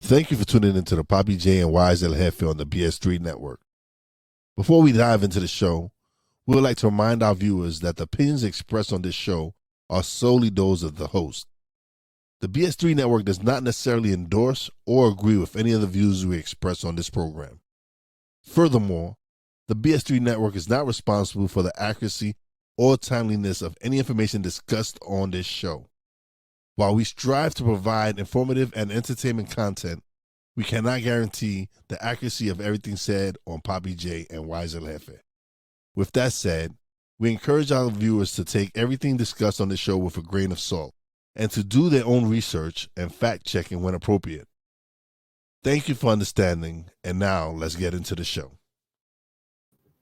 Thank you for tuning into the Papi J and Wize Jefe on the BS3 network. Before we dive into the show, we would like to remind our viewers that the opinions expressed on this show are solely those of the host. The BS3 network does not necessarily endorse or agree with any of the views we express on this program. Furthermore, the BS3 network is not responsible for the accuracy or timeliness of any information discussed on this show. While we strive to provide informative and entertainment content, we cannot guarantee the accuracy of everything said on Papi J and Wize Jefe. With that said, we encourage our viewers to take everything discussed on the show with a grain of salt and to do their own research and fact checking when appropriate. Thank you for understanding, and now let's get into the show.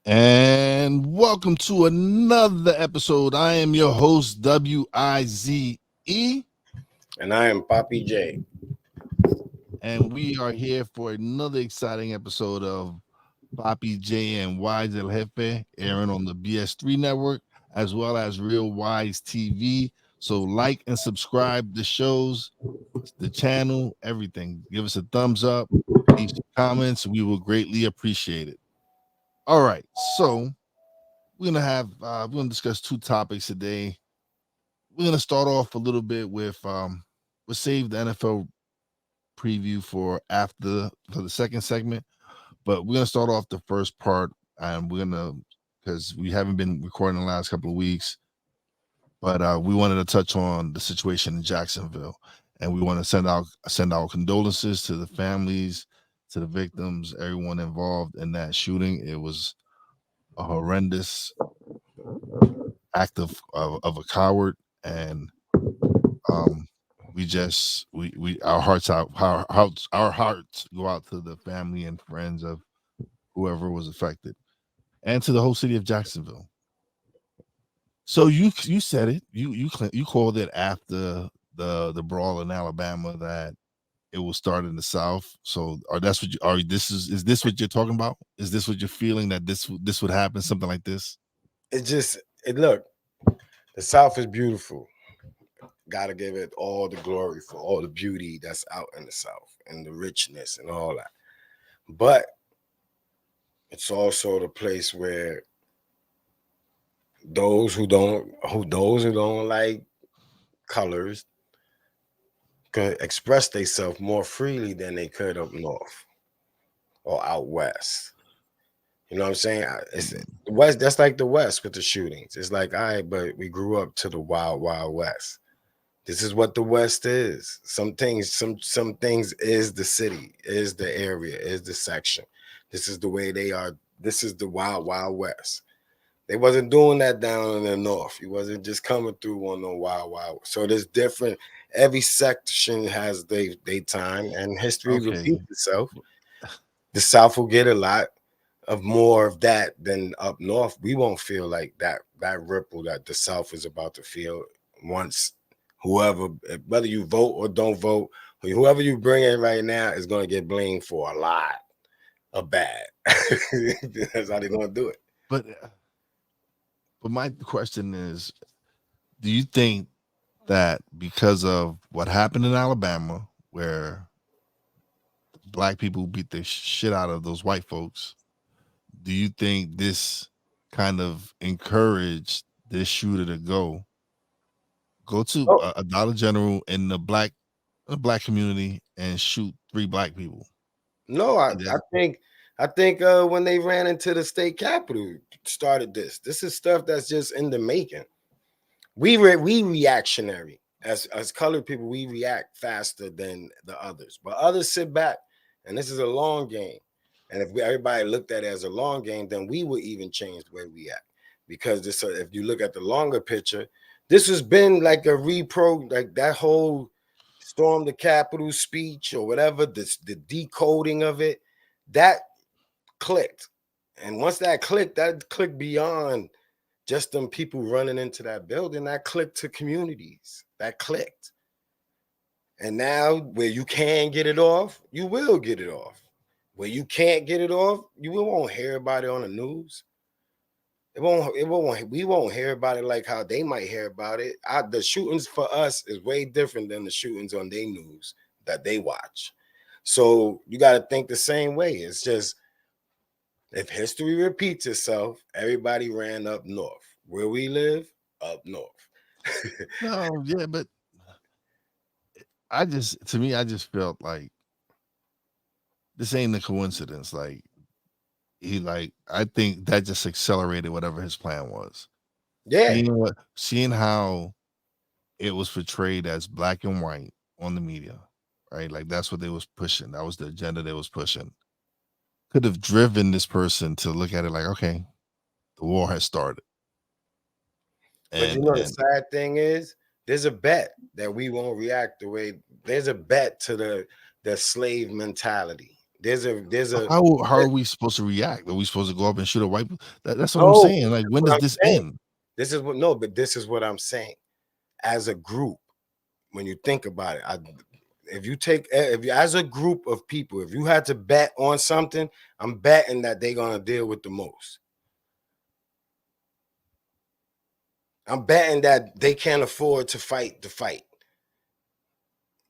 And welcome to another episode. I am your host, Wize. And I am Papi J. And we are here for another exciting episode of Papi J and Wize Jefe, airing on the BS3 network, as well as Real Wize TV. So like and subscribe the shows, the channel, everything. Give us a thumbs up, leave some comments. We will greatly appreciate it. All right, so we're gonna discuss two topics today. We're gonna start off a little bit with we'll save the NFL preview for the second segment, but we're gonna start off the first part, and we're gonna, because we haven't been recording the last couple of weeks, but we wanted to touch on the situation in Jacksonville, and we want to send our condolences to the families, to the victims, everyone involved in that shooting. It was a horrendous act of a coward, and we our hearts go out to the family and friends of whoever was affected, and to the whole city of Jacksonville. So you said it. You called it after the brawl in Alabama that it will start in the South. So that's what you are. Is this what you're talking about? Is this what you're feeling, that this would happen? Something like this? Look, the South is beautiful. Gotta give it all the glory for all the beauty that's out in the South and the richness and all that. But it's also the place where those who don't like colors could express themselves more freely than they could up north or out west. You know what I'm saying? It's the West. That's like the West with the shootings. It's like, all right, but we grew up to the wild, wild West. This is what the West is. Some things is the city, is the area, is the section. This is the way they are. This is the wild, wild West. They wasn't doing that down in the north. He wasn't just coming through on no wild, wild. So there's different. Every section has they time, and history Okay. repeats itself. The South will get a lot of more of that than up north. We won't feel like that ripple that the South is about to feel once whoever, whether you vote or don't vote, whoever you bring in right now is going to get blamed for a lot of bad. That's how they're going to do it. But my question is, do you think that because of what happened in Alabama, where black people beat the shit out of those white folks, do you think this kind of encouraged this shooter to go to Oh, a Dollar General in the black community and shoot 3 black people? no, I, And I then, think I think when they ran into the state capitol, started this. This is stuff that's just in the making. We reactionary as colored people. We react faster than the others, but others sit back, and this is a long game. And if everybody looked at it as a long game, then we would even change the way we act. Because this, if you look at the longer picture, this has been like a like that whole storm the Capitol speech or whatever. The decoding of it that clicked, and once that clicked beyond just them people running into that building, that clicked to communities, that clicked. And now where you can get it off, you will get it off. Where you can't get it off, you won't hear about it on the news. We won't hear about it like how they might hear about it. The shootings for us is way different than the shootings on their news that they watch. So you got to think the same way. It's just if history repeats itself, everybody ran up north. Where we live, up north. No, yeah, but to me, I just felt like this ain't a coincidence. Like I think that just accelerated whatever his plan was. Yeah. Seeing how it was portrayed as black and white on the media, right? Like that's what they was pushing. That was the agenda they was pushing. Could have driven this person to look at it like, okay, the war has started. But you And know the sad thing is, there's a bet that we won't react the way. There's a bet to the slave mentality. There's a how are we supposed to react? Are we supposed to go up and shoot a white? That's what I'm no. saying. Like, when What does I'm this saying. end? This is what no, but this is what I'm saying. As a group, when you think about it, if you as a group of people, if you had to bet on something, I'm betting that they're gonna deal with the most. I'm betting that they can't afford to fight the fight.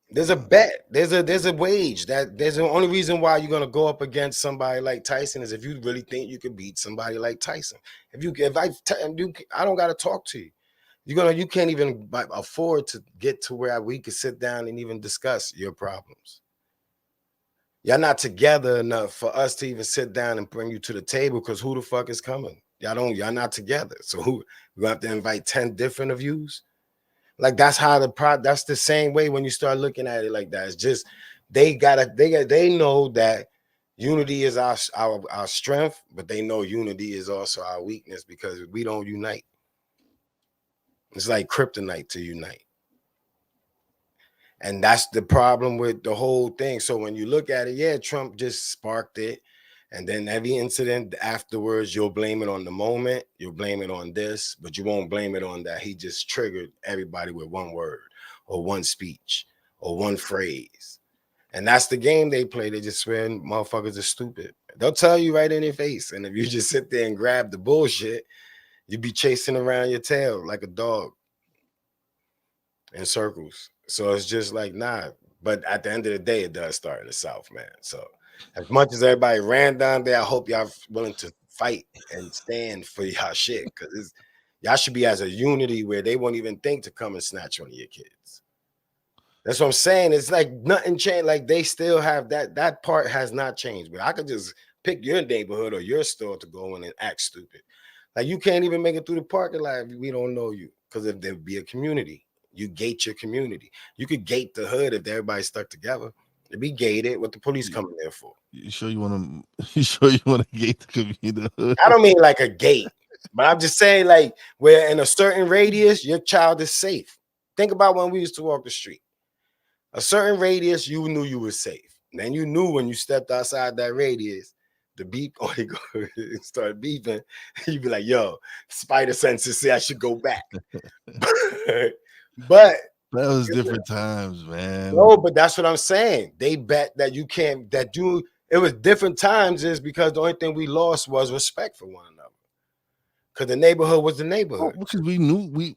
There's a bet. There's a wage that there's the only reason why you're gonna go up against somebody like Tyson is if you really think you could beat somebody like Tyson. I don't gotta talk to you. You can't even afford to get to where we could sit down and even discuss your problems. Y'all not together enough for us to even sit down and bring you to the table because who the fuck is coming? Y'all not together. So who we have to invite 10 different of yous? Like that's how that's the same way when you start looking at it like that. It's just they know that unity is our strength, but they know unity is also our weakness because we don't unite. It's like kryptonite to unite. And that's the problem with the whole thing. So when you look at it, yeah, Trump just sparked it. And then every incident afterwards, you'll blame it on the moment, you'll blame it on this, but you won't blame it on that he just triggered everybody with one word or one speech or one phrase. And that's the game they play. They just swear motherfuckers are stupid. They'll tell you right in your face. And if you just sit there and grab the bullshit, you be chasing around your tail like a dog in circles. So it's just like, nah. But at the end of the day, it does start in the South, man. So as much as everybody ran down there, I hope y'all willing to fight and stand for y'all shit. Because y'all should be as a unity where they won't even think to come and snatch one of your kids. That's what I'm saying. It's like nothing changed. Like they still have that part has not changed. But I could just pick your neighborhood or your store to go in and act stupid. Like you can't even make it through the parking lot if we don't know you. Because if there be a community, you gate your community. You could gate the hood if everybody's stuck together. It'd be gated. What the police coming there for? You sure you want to? You sure you want to gate the community? I don't mean like a gate, but I'm just saying like where in a certain radius your child is safe. Think about when we used to walk the street. A certain radius, you knew you were safe. And then you knew when you stepped outside that radius, the beep only start beeping. You'd be like, yo, spider senses say I should go back. But That was different times, man. no, but that's what I'm saying. They bet that you can't, it was different times is because the only thing we lost was respect for one another. Because the neighborhood was the neighborhood. Because we knew we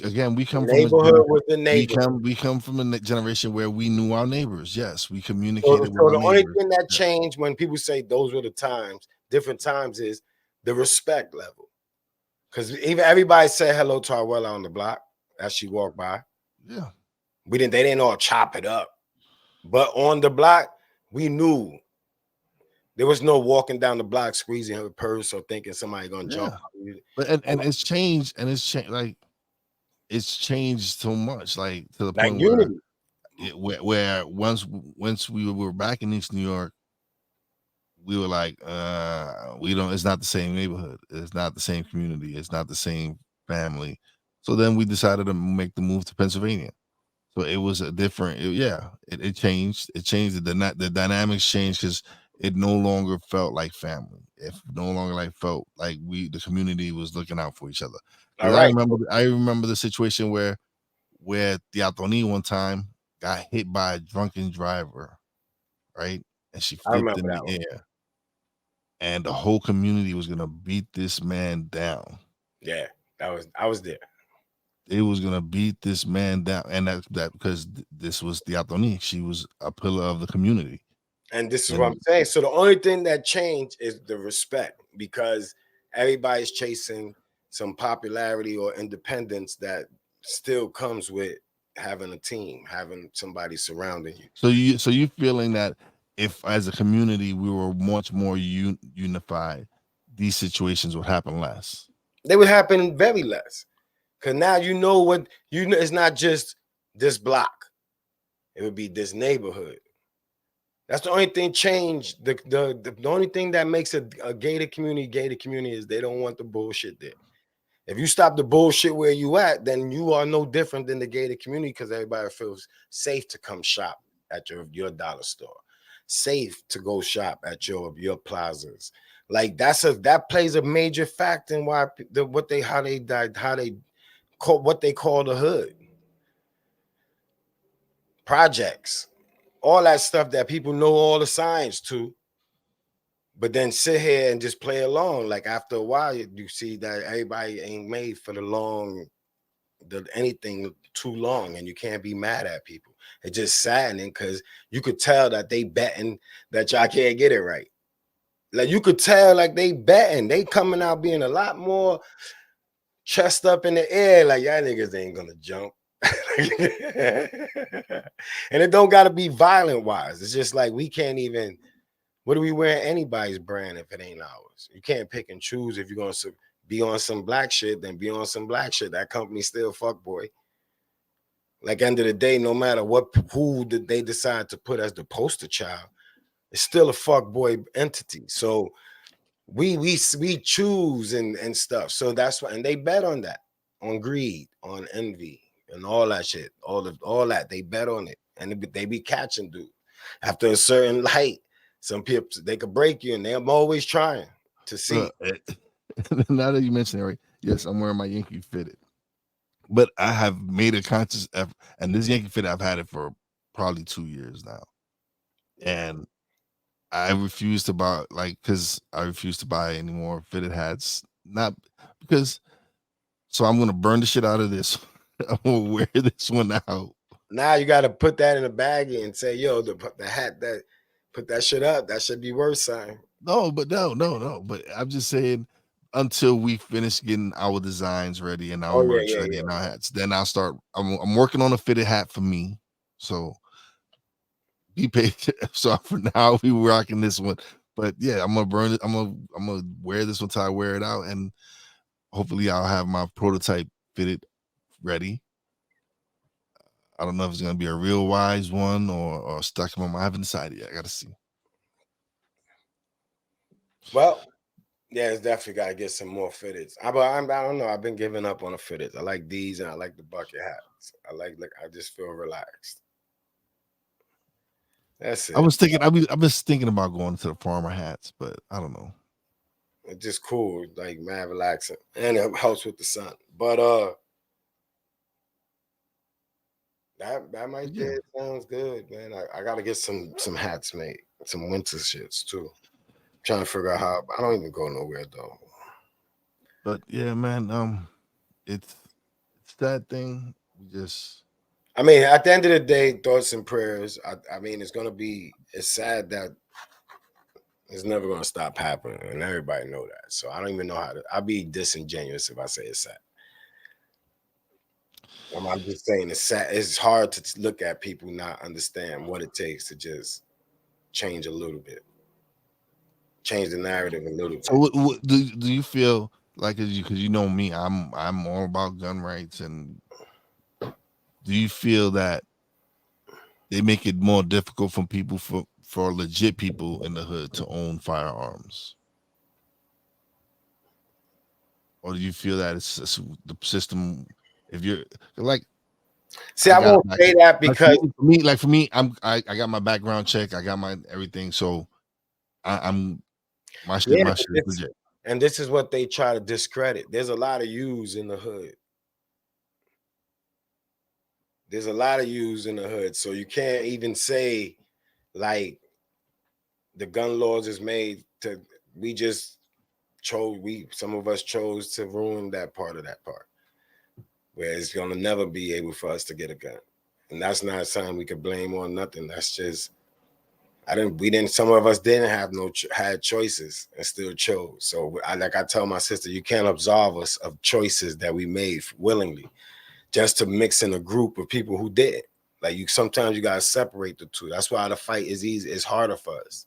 again we The come from neighborhood was the neighborhood. we come from a generation where we knew our neighbors. Yes, we So, communicated with so our the only neighbors. thing that Yeah. changed when people say those were the times, different times, is the respect level. Because even everybody said hello to Arwella on the block as she walked by. Yeah. They didn't all chop it up. But on the block, we knew there was no walking down the block squeezing her purse or thinking somebody gonna jump. But and it's changed like it's changed so much, like to the Like point unity. where once we were back in East New York, we were like, we don't. It's not the same neighborhood. It's not the same community. It's not the same family. So then we decided to make the move to Pennsylvania. So it was a different. It changed. It changed the dynamics changed because it no longer felt like family. It no longer felt like the community was looking out for each other. All Because right. I remember the situation where the Atoni one time got hit by a drunken driver, right? And she I flipped remember in that the one. air, and the whole community was gonna beat this man down. Yeah, I was there. It was gonna beat this man down, and that because this was the Atoni. She was a pillar of the community. And this is what I'm And saying. So the only thing that changed is the respect, because everybody's chasing some popularity or independence that still comes with having a team, having somebody surrounding you. so you feeling that if as a community we were much more unified, these situations would happen less. They would happen very less. Because now you know what you know, it's not just this block, it would be this neighborhood. That's the only thing changed. The only thing that makes a gated community is they don't want the bullshit there. If you stop the bullshit where you at, then you are no different than the gated community, because everybody feels safe to come shop at your dollar store, safe to go shop at your plazas. Like that plays a major factor in why what they call what they call the hood projects, all that stuff that people know all the signs to, but then sit here and just play along. Like after a while, you see that everybody ain't made for anything too long, and you can't be mad at people. It's just saddening because you could tell that they betting that y'all can't get it right. Like you could tell, like they betting, they coming out being a lot more chest up in the air, like y'all niggas ain't gonna jump. And it don't gotta be violent wise. It's just like we can't even. What do we wear anybody's brand if it ain't ours? You can't pick and choose. If you're gonna be on some black shit, then be on some black shit. That company still fuck boy. Like end of the day, no matter who did they decide to put as the poster child, it's still a fuck boy entity. So we choose and stuff. So that's why, and they bet on that, on greed, on envy, and all that shit. All that they bet on it, and they be catching dude after a certain height. Some people they could break you, and they're always trying to see. Now that you mention it, right? Yes, I'm wearing my Yankee fitted, but I have made a conscious effort, and this Yankee fitted I've had it for probably 2 years now, and I refuse to buy because I refuse to buy any more fitted hats. Not because so I'm gonna burn the shit out of this. I'm gonna wear this one out. Now you got to put that in a baggie and say, "Yo, the hat that put that shit up, that should be worth something." No, but no. But I'm just saying until we finish getting our designs ready and our Oh yeah, merch yeah, ready yeah. and our hats, then I'll start. I'm working on a fitted hat for me. So be patient. So for now we rocking this one. But yeah, I'm gonna burn it. I'm gonna wear this one till I wear it out, and hopefully I'll have my prototype fitted ready. I don't know if it's gonna be a real Wize one or stuck in my mind. I haven't decided yet. I gotta see. Well, yeah, it's definitely got to get some more fitteds. I don't know. I've been giving up on the fitteds. I like these, and I like the bucket hats. I just feel relaxed. That's I it. was thinking. I was thinking about going to the farmer hats, but I don't know. It's just cool, like mad relaxing, and it helps with the sun. But that might Yeah. there sounds good, man. I gotta get some hats made, some winter shits too. Trying to figure out how. I don't even go nowhere though. But yeah, man. It's that thing. We just I mean, at the end of the day, thoughts and prayers. I mean, it's sad that it's never gonna stop happening, and everybody know that. So I don't even know how to. I'll be disingenuous if I say it's sad. I'm just saying it's sad. It's hard to look at people not understand what it takes to just change a little bit, change the narrative a little so. bit. What do you feel like? Because you know me, I'm all about gun rights, and do you feel that they make it more difficult for people for legit people in the hood to own firearms? Or do you feel that it's the system? If you're like, See, I I got won't say that like because for me, I got my background check, I got my everything, so I'm yeah, my but shit is legit. this is what they try to discredit. There's a lot of yous in the hood. There's a lot of yous in the hood, so you can't even say like the gun laws is made to. We just chose. Some of us chose to ruin that part of that part, where it's gonna never be able for us to get a gun, and that's not something we could blame on nothing. That's just Some of us didn't have had choices and still chose. So like I tell my sister, you can't absolve us of choices that we made willingly just to mix in a group of people who did. Like sometimes you got to separate the two. That's why the fight is easy. It's harder for us.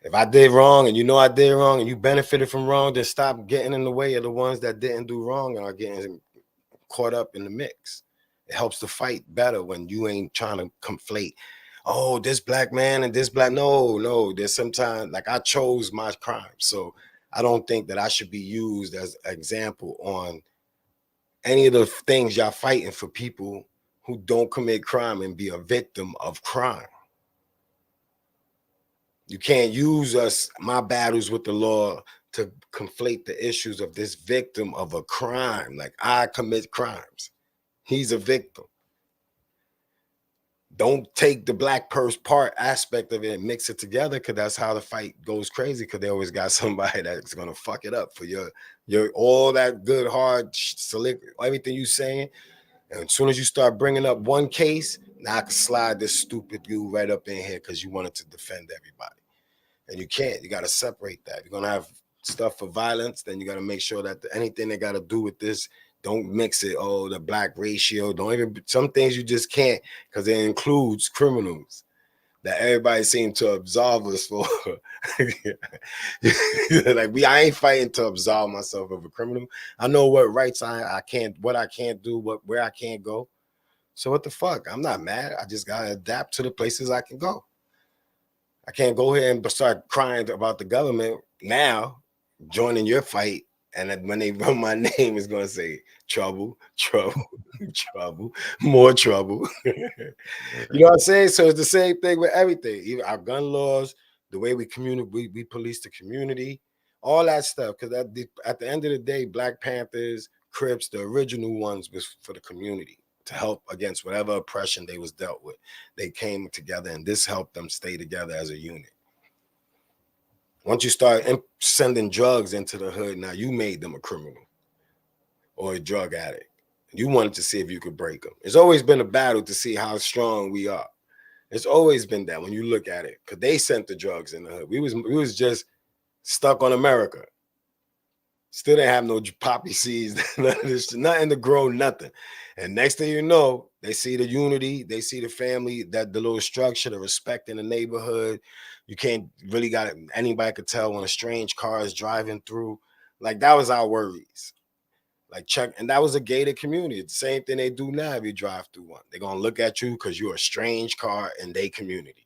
If I did wrong and you know I did wrong and you benefited from wrong, then stop getting in the way of the ones that didn't do wrong and are getting caught up in the mix. It helps the fight better when you ain't trying to conflate, oh, this black man and this black. No. There's sometimes, like, I chose my crime. So I don't think that I should be used as an example on any of the things y'all fighting for people who don't commit crime and be a victim of crime. You can't use my battles with the law to conflate the issues of this victim of a crime. Like, I commit crimes. He's a victim. Don't take the black purse part aspect of it and mix it together, because that's how the fight goes crazy, because they always got somebody that's going to fuck it up for your all that good, hard, slick, everything you saying. And as soon as you start bringing up one case, now I can slide this stupid you right up in here because you wanted to defend everybody. And you can't. You got to separate that. You're going to have stuff for violence, then you got to make sure that anything that got to do with this, don't mix it. Oh, the black ratio. Don't even, some things you just can't, because it includes criminals that everybody seems to absolve us for. Like, I ain't fighting to absolve myself of a criminal. I know what rights I can't, what I can't do, where I can't go. So what the fuck? I'm not mad. I just got to adapt to the places I can go. I can't go here and start crying about the government now, joining your fight. And when they run my name, it's going to say trouble, trouble, trouble, more trouble. You know what I'm saying? So it's the same thing with everything. Even our gun laws, the way we police the community, all that stuff. Because at the end of the day, Black Panthers, Crips, the original ones was for the community, to help against whatever oppression they was dealt with. They came together, and this helped them stay together as a unit. Once you start sending drugs into the hood, now you made them a criminal or a drug addict. You wanted to see if you could break them. It's always been a battle to see how strong we are. It's always been that when you look at it, because they sent the drugs in the hood. We was just stuck on America. Still didn't have no poppy seeds, nothing to grow, nothing. And next thing you know, they see the unity, they see the family, that the little structure, the respect in the neighborhood. You can't really anybody could tell when a strange car is driving through. Like, that was our worries. Like, check, and that was a gated community. It's the same thing they do now if you drive through one. They're gonna look at you because you're a strange car in their community.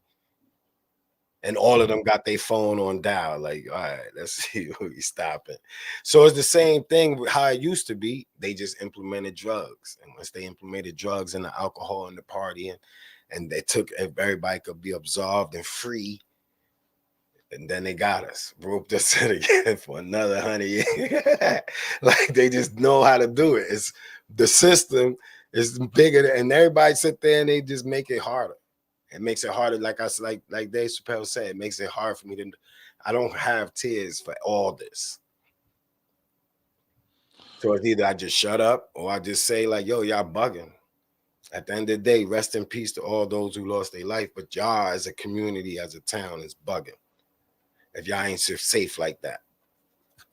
And all of them got their phone on dial. Like, all right, let's see who you stopping. So it's the same thing with how it used to be. They just implemented drugs. And once they implemented drugs and the alcohol and the partying, and they took, everybody could be absolved and free, and then they got us, roped us in again for another 100 years. Like, they just know how to do it. It's the system is bigger, and everybody sit there and they just make it harder. It makes it harder, like Dave Chappelle said, it makes it hard for me to, I don't have tears for all this. So it's either I just shut up or I just say, like, yo, y'all bugging. At the end of the day, rest in peace to all those who lost their life, but y'all as a community, as a town, is bugging. If y'all ain't safe like that.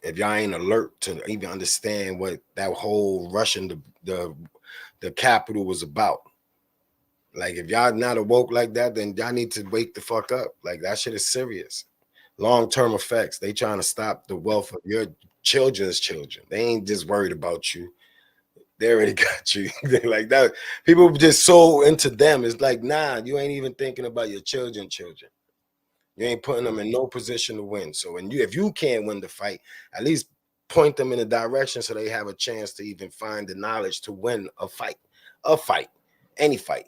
If y'all ain't alert to even understand what that whole rushing the capital was about. Like, if y'all not awoke like that, then y'all need to wake the fuck up. Like, that shit is serious. Long-term effects. They trying to stop the wealth of your children's children. They ain't just worried about you. They already got you. Like that. People just so into them. It's like, nah, you ain't even thinking about your children. You ain't putting them in no position to win. So if you can't win the fight, at least point them in a direction so they have a chance to even find the knowledge to win a fight, any fight.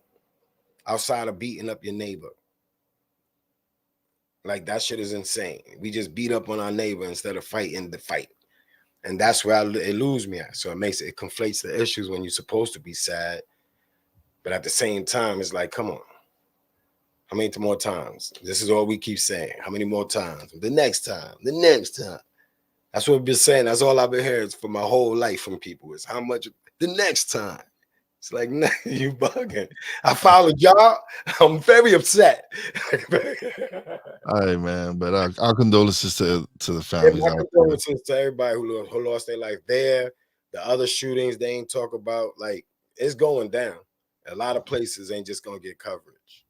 Outside of beating up your neighbor. Like, that shit is insane. We just beat up on our neighbor instead of fighting the fight. And that's where it lose me at. So it conflates the issues when you're supposed to be sad. But at the same time, it's like, come on. How many more times? This is all we keep saying. How many more times? The next time. That's what we've been saying. That's all I've been hearing for my whole life from people, is how much the next time. It's like, nah, you bugging. I followed y'all. I'm very upset. All right, man. But our condolences to the Yeah, families my out there. condolences to everybody who lost their life there. The other shootings they ain't talk about, like it's going down. A lot of places ain't just gonna get coverage.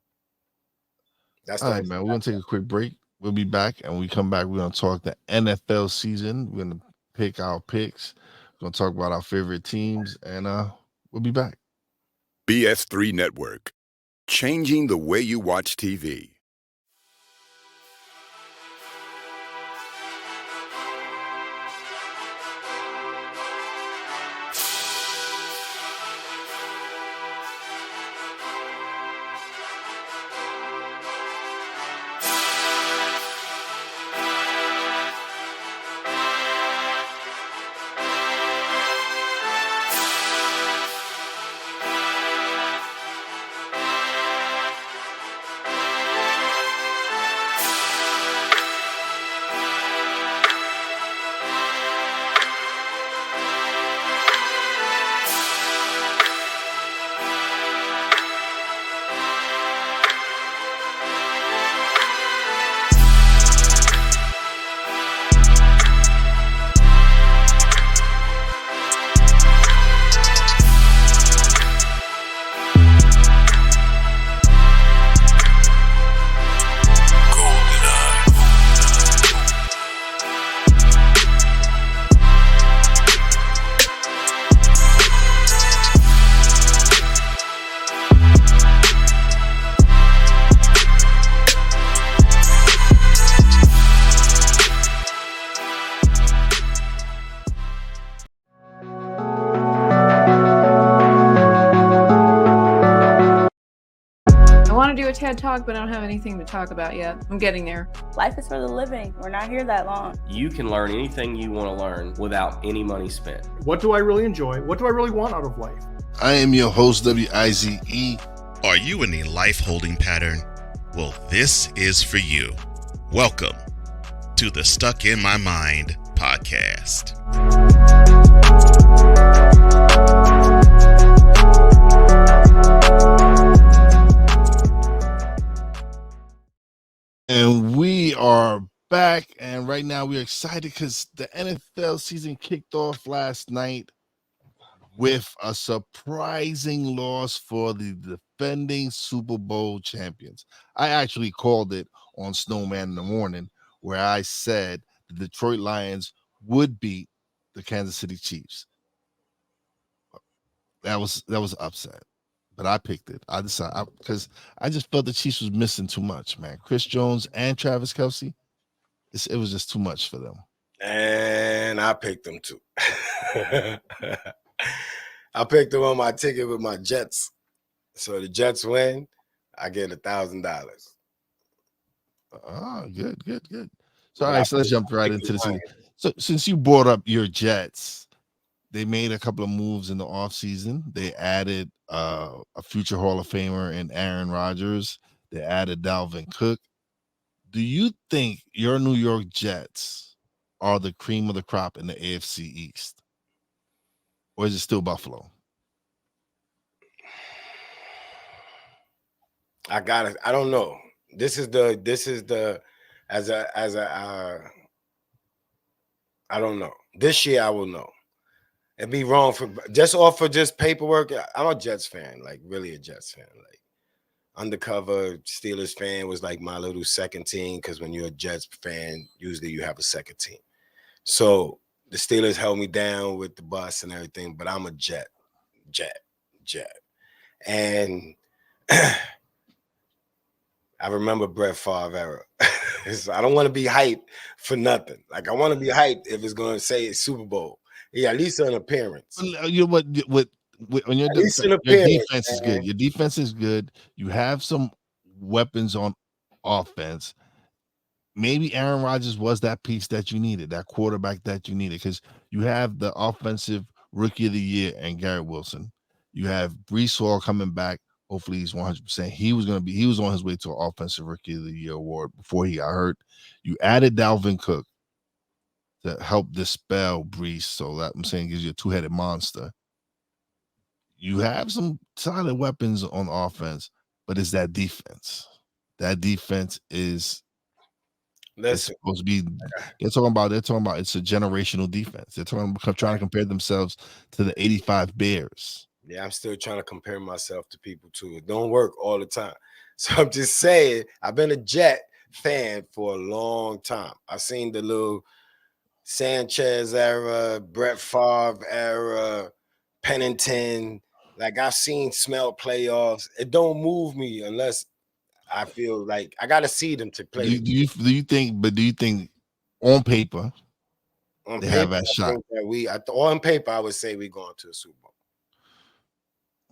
That's All the right, man. We're gonna take a quick break. We'll be back, and when we come back, we're gonna talk the NFL season. We're gonna pick our picks. We're gonna talk about our favorite teams, and we'll be back. BS3 Network, changing the way you watch TV. A TED Talk, but I don't have anything to talk about yet. I'm getting there. Life is for the living. We're not here that long. You can learn anything you want to learn without any money spent. What do I really enjoy? What do I really want out of life? I am your host, Wize. Are you in a life holding pattern? Well, this is for you. Welcome to the Stuck in My Mind podcast. And we are back, and right now we're excited because the NFL season kicked off last night with a surprising loss for the defending Super Bowl champions. I actually called it on Snowman in the Morning, where I said the Detroit Lions would beat the Kansas City Chiefs. That was upset. But I picked it. I decided because I just felt the Chiefs was missing too much, man. Chris Jones and Travis Kelce, it was just too much for them. And I picked them too. I picked them on my ticket with my Jets. So the Jets win, I get $1,000. Oh, good. So all right, so let's jump right into this. So since you brought up your Jets, they made a couple of moves in the offseason. They added a future Hall of Famer in Aaron Rodgers. They added Dalvin Cook. Do you think your New York Jets are the cream of the crop in the AFC East? Or is it still Buffalo? I don't know. This is the I don't know. This year I will know. It'd be wrong for just paperwork. I'm a Jets fan, like really a Jets fan. Like undercover Steelers fan was like my little second team because when you're a Jets fan, usually you have a second team. So the Steelers held me down with the bus and everything, but I'm a Jet. And I remember Brett Favre era. So I don't want to be hyped for nothing. Like I want to be hyped if it's going to say Super Bowl. Yeah, at least an appearance. You know what when your defense is good. Your defense is good. You have some weapons on offense. Maybe Aaron Rodgers was that piece that you needed, that quarterback that you needed, because you have the offensive rookie of the year and Garrett Wilson. You have Breece Hall coming back. Hopefully he's 100%. He was on his way to an offensive rookie of the year award before he got hurt. You added Dalvin Cook to help dispel Breece. So that I'm saying gives you a two-headed monster. you have some solid weapons on offense, but it's that defense. That defense is it's Listen, supposed to be. They're talking about it's a generational defense. They're trying to compare themselves to the '85 Bears. yeah, I'm still trying to compare myself to people too. It don't work all the time. So I'm just saying, I've been a Jet fan for a long time. I've seen the little Sanchez era, Brett Favre era, Pennington. Like I've seen smell playoffs. It don't move me unless I feel like I gotta see them to play. Do you think? But do you think on paper On they paper, have that I shot? think that on paper, I would say we going to the Super Bowl.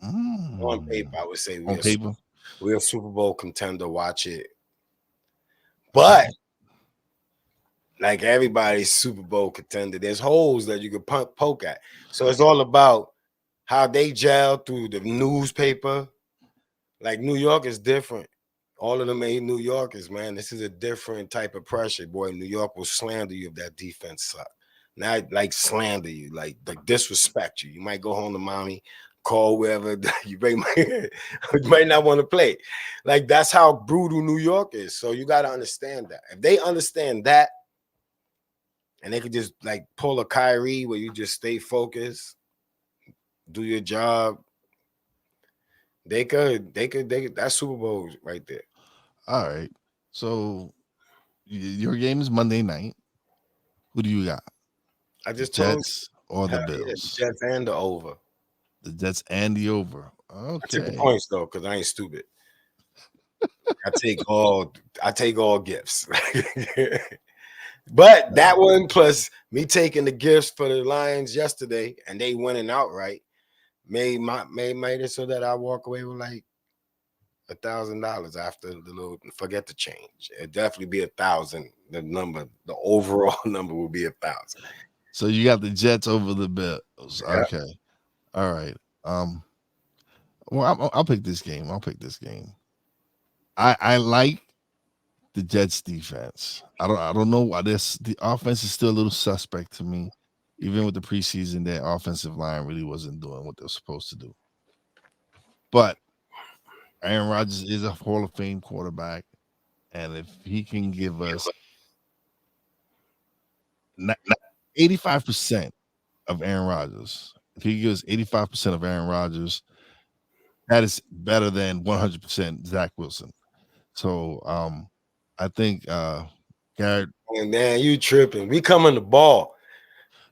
On paper, I would say On paper, we're a Super Bowl contender. Watch it. But like everybody's Super Bowl contender, there's holes that you can poke at. So it's all about how they gel through the newspaper. Like New York is different. All of them ain't New Yorkers, man. This is a different type of pressure, boy. New York will slander you if that defense sucks. Not like slander you, like disrespect you. You might go home to mommy, call wherever you might not want to play. Like that's how brutal New York is. So you got to understand that. If they understand that, and they could just like pull a Kyrie where you just stay focused, do your job. They could that's Super Bowl right there. all right. So your game is Monday night. Who do you got? I just the told Jets or the you, the Bills? Jets and the over. The Jets and the over. I took the Okay. points though, because I ain't stupid. I take all gifts. But that one plus me taking the gifts for the Lions yesterday and they winning outright made it so that I walk away with like $1,000 after the little forget the change. It'd definitely be 1,000. The overall number will be 1,000. So you got the Jets over the Bills. Yeah. Okay. All right. Well, I'll pick this game. I like the Jets defense. I don't know why the offense is still a little suspect to me. Even with the preseason, their offensive line really wasn't doing what they're supposed to do. But Aaron Rodgers is a Hall of Fame quarterback, and if he can give us 85% of Aaron Rodgers, if he gives 85% of Aaron Rodgers, that is better than 100% Zach Wilson. So I think Garrett. And man, you tripping. We coming the ball.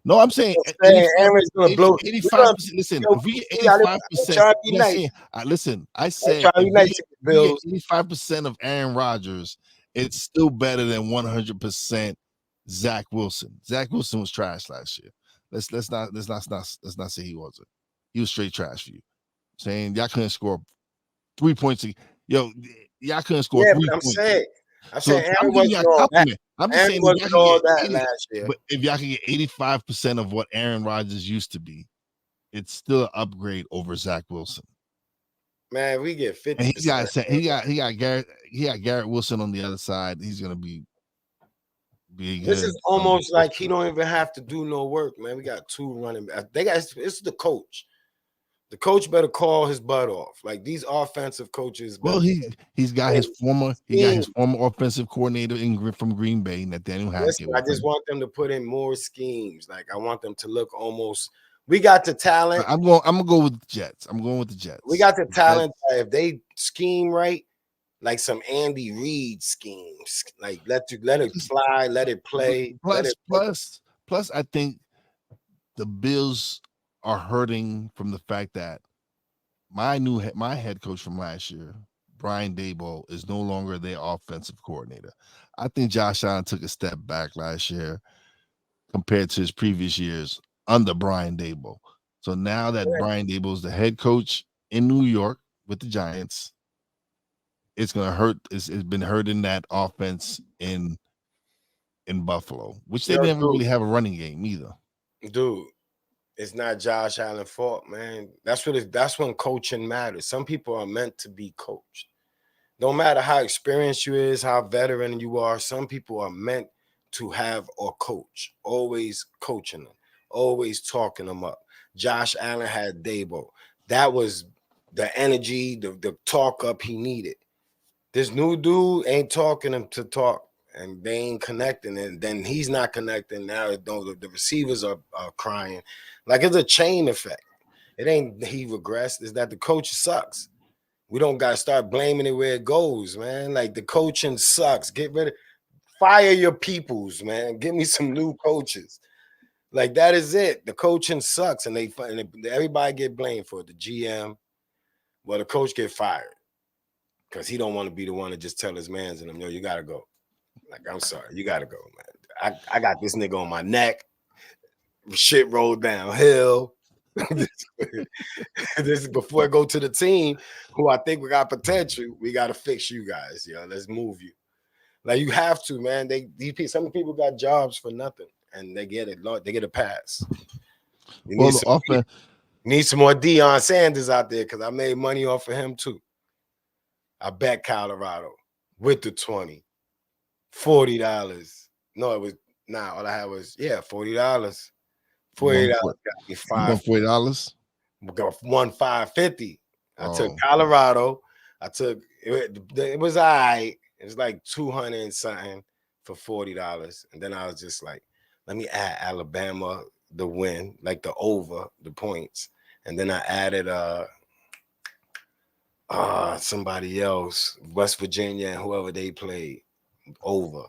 No, I'm saying Aaron's gonna blow 85%. Listen, if we get 85%, listen, I said if we get 85% of Aaron Rodgers, it's still better than 100% Zach Wilson. Zach Wilson was trash last year. Let's not say he wasn't. He was straight trash for you. Saying y'all couldn't score 3 points. Y'all couldn't score 3 points. I'm saying I'm giving you a compliment. I'm just saying if y'all can get 80, last year. But if y'all can get 85% of what Aaron Rodgers used to be, it's still an upgrade over Zach Wilson. Man, we get 50%. And he got Garrett Wilson on the other side. He's gonna be good. This is almost like he don't even have to do no work, man. We got 2 running backs. It's the coach. The coach better call his butt off. Like these offensive coaches. Well, he's got his former offensive coordinator from Green Bay, Nathaniel Hackett. I just want them to put in more schemes. Like I want them to look almost. We got the talent. I'm gonna go with the Jets. I'm going with the Jets. We got the talent. If they scheme right, like some Andy Reid schemes, like let it fly, let it play. Plus, I think the Bills are hurting from the fact that my head coach from last year, Brian Daboll, is no longer their offensive coordinator. I think Josh Allen took a step back last year compared to his previous years under Brian Daboll. So now that Brian Daboll is the head coach in New York with the Giants, it's gonna hurt. It's been hurting that offense in Buffalo, which they never really have a running game either. Dude, it's not Josh Allen's fault, man. That's when coaching matters. Some people are meant to be coached. No matter how experienced you is, how veteran you are, some people are meant to have a coach, always coaching them, always talking them up. Josh Allen had Daboll. that was the energy, the talk up he needed. This new dude ain't talking him to talk, and they ain't connecting, and then he's not connecting. Now the receivers are crying. Like, it's a chain effect. It ain't he regressed, is that the coach sucks. We don't gotta start blaming it where it goes, man. Like, the coaching sucks. Get rid of, fire your peoples, man. Give me some new coaches. Like, that is it. The coaching sucks, and everybody get blamed for it. The GM, well, the coach get fired because he don't want to be the one to just tell his mans and them, yo, you gotta go. Like, I'm sorry, you gotta go, man. I got this nigga on my neck. Shit rolled downhill. This is before I go to the team who I think we got potential. We got to fix you guys, yo. Let's move you. Like, you have to, man. Some people got jobs for nothing, and they get it. They get a pass. You need some more Deion Sanders out there, because I made money off of him too. I bet Colorado with the 20, $40. No, it was all I had was $40. $40 got me $40. Won $550. I took Colorado. It was all right. It was like 200 and something for $40. And then I was just like, let me add Alabama, the win, like the over, the points. And then I added somebody else, West Virginia and whoever they played over.